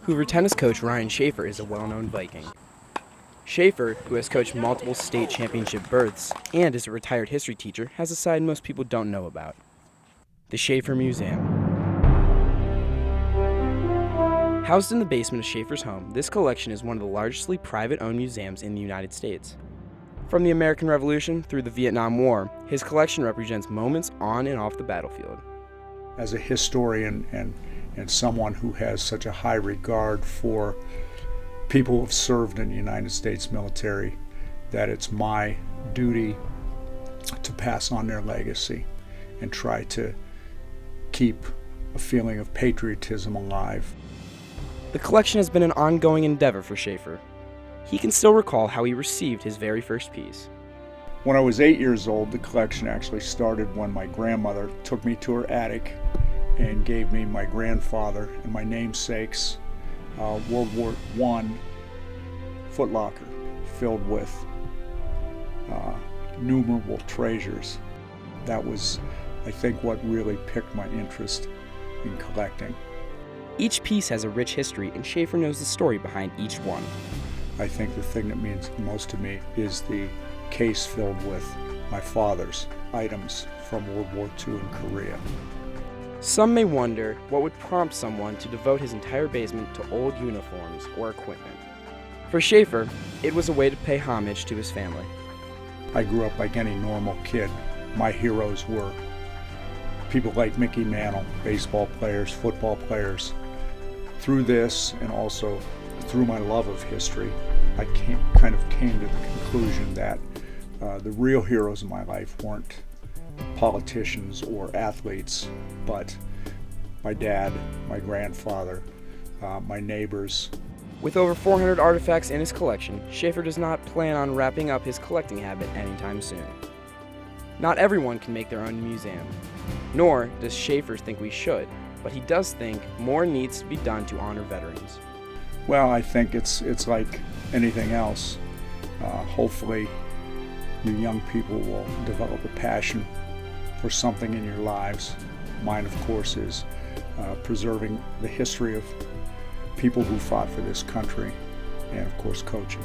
Hoover tennis coach Ryan Shaffer is a well-known Viking. Shaffer, who has coached multiple state championship berths and is a retired history teacher, has a side most people don't know about: the Shaffer Museum. Housed in the basement of Shaffer's home, this collection is one of the largely private-owned museums in the United States. From the American Revolution through the Vietnam War, his collection represents moments on and off the battlefield. As a historian and someone who has such a high regard for people who have served in the United States military, that it's my duty to pass on their legacy and try to keep a feeling of patriotism alive. The collection has been an ongoing endeavor for Shaffer. He can still recall how he received his very first piece. When I was 8 years old, the collection actually started when my grandmother took me to her attic and gave me my grandfather and my namesake's World War I footlocker filled with innumerable treasures. That was, I think, what really piqued my interest in collecting. Each piece has a rich history, and Shaffer knows the story behind each one. I think the thing that means most to me is the case filled with my father's items from World War II in Korea. Some may wonder what would prompt someone to devote his entire basement to old uniforms or equipment. For Shaffer, it was a way to pay homage to his family. I grew up like any normal kid. My heroes were people like Mickey Mantle, baseball players, football players. Through this, and also through my love of history, I kind of came to the conclusion that the real heroes in my life weren't politicians or athletes, but my dad, my grandfather, my neighbors. With over 400 artifacts in his collection, Shaffer does not plan on wrapping up his collecting habit anytime soon. Not everyone can make their own museum, nor does Shaffer think we should, but he does think more needs to be done to honor veterans. Well, I think it's like anything else. Hopefully, you young people will develop a passion for something in your lives. Mine, of course, is preserving the history of people who fought for this country, and of course, coaching.